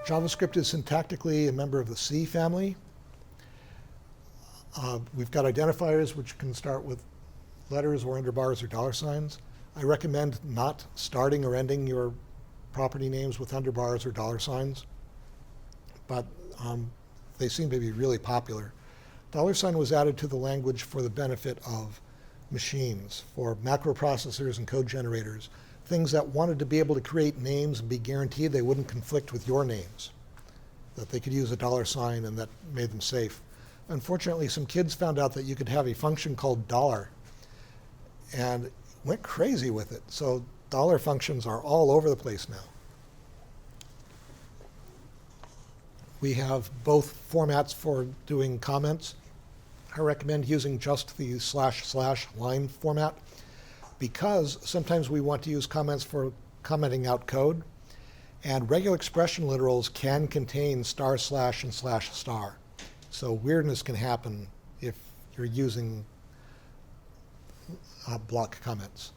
JavaScript is syntactically a member of the C family. We've got identifiers which can start with letters or underbars or dollar signs. I recommend not starting or ending your property names with underbars or dollar signs, but they seem to be really popular. Dollar sign was added to the language for the benefit of machines, for macro processors and code generators, things that wanted to be able to create names and be guaranteed they wouldn't conflict with your names, that they could use a dollar sign and that made them safe. Unfortunately, some kids found out that you could have a function called dollar and went crazy with it. So dollar functions are all over the place now. We have both formats for doing comments. I recommend using just the / line format because sometimes we want to use comments for commenting out code. And regular expression literals can contain */ and /*. So weirdness can happen if you're using block comments.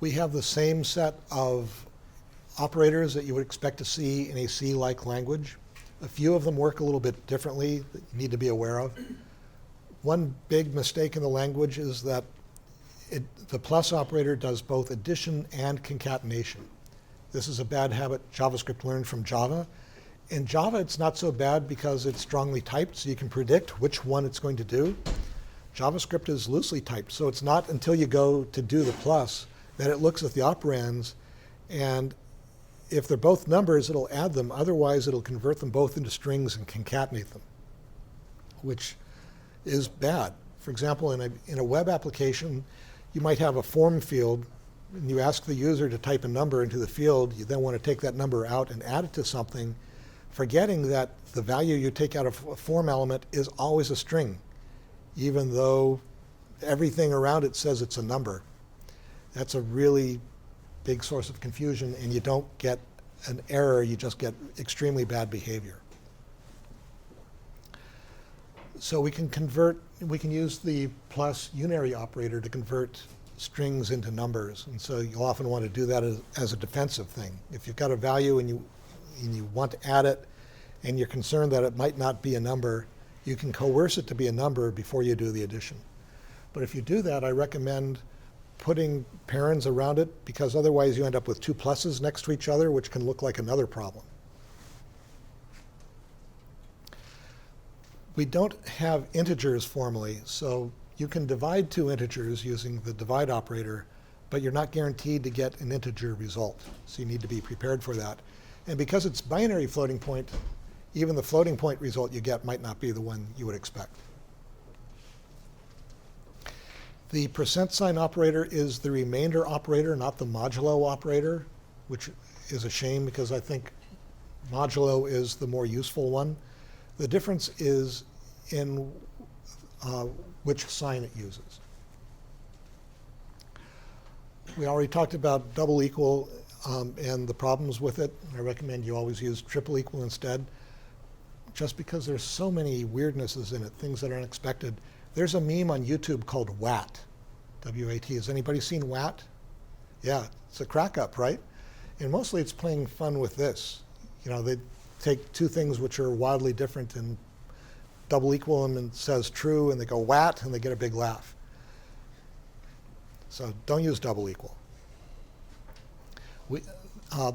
We have the same set of operators that you would expect to see in a C-like language. A few of them work a little bit differently that you need to be aware of. One big mistake in the language is that the plus operator does both addition and concatenation. This is a bad habit JavaScript learned from Java. In Java, it's not so bad because it's strongly typed, so you can predict which one it's going to do. JavaScript is loosely typed, so it's not until you go to do the plus that it looks at the operands, and if they're both numbers, it'll add them. Otherwise, it'll convert them both into strings and concatenate them, which is bad. For example, in a web application, you might have a form field, and you ask the user to type a number into the field. You then want to take that number out and add it to something, forgetting that the value you take out of a form element is always a string, even though everything around it says it's a number. That's a really big source of confusion, and you don't get an error, you just get extremely bad behavior. So we can use the plus unary operator to convert strings into numbers, and so you'll often want to do that as a defensive thing. If you've got a value and you want to add it, and you're concerned that it might not be a number, you can coerce it to be a number before you do the addition. But if you do that, I recommend putting parens around it, because otherwise you end up with two pluses next to each other, which can look like another problem. We don't have integers formally, so you can divide two integers using the divide operator, but you're not guaranteed to get an integer result. So you need to be prepared for that. And because it's binary floating point, even the floating point result you get might not be the one you would expect. The %sign operator is the remainder operator, not the modulo operator, which is a shame because I think modulo is the more useful one. The difference is in which sign it uses. We already talked about double equal and the problems with it. I recommend you always use triple equal instead, just because there's so many weirdnesses in it, things that are unexpected. There's a meme on YouTube called WAT, W-A-T. Has anybody seen WAT? Yeah, it's a crack up, right? And mostly it's playing fun with this. You know, they take two things which are wildly different and double equal them and it says true, and they go WAT, and they get a big laugh. So don't use double equal. The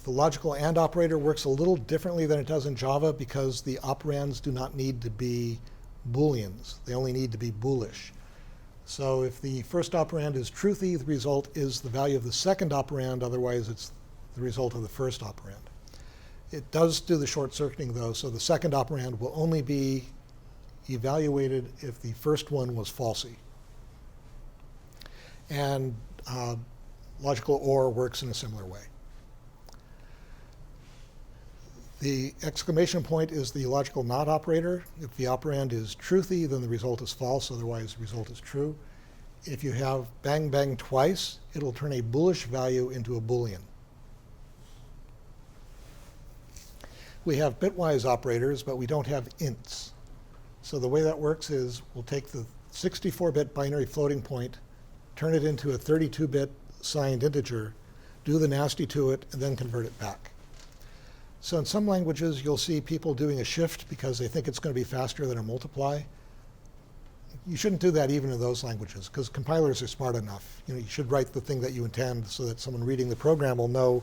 logical AND operator works a little differently than it does in Java because the operands do not need to be Booleans. They only need to be Boolish. So if the first operand is truthy, the result is the value of the second operand. Otherwise, it's the result of the first operand. It does do the short circuiting, though, so the second operand will only be evaluated if the first one was falsy. And logical OR works in a similar way. The exclamation point is the logical NOT operator. If the operand is truthy, then the result is false. Otherwise, the result is true. If you have bang, bang twice, it'll turn a bullish value into a Boolean. We have bitwise operators, but we don't have ints. So the way that works is we'll take the 64-bit binary floating point, turn it into a 32-bit signed integer, do the nasty to it, and then convert it back. So in some languages, you'll see people doing a shift because they think it's going to be faster than a multiply. You shouldn't do that even in those languages, because compilers are smart enough. You should write the thing that you intend so that someone reading the program will know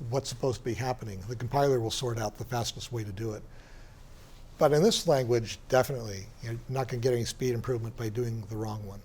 what's supposed to be happening. The compiler will sort out the fastest way to do it. But in this language, definitely, you're not going to get any speed improvement by doing the wrong one.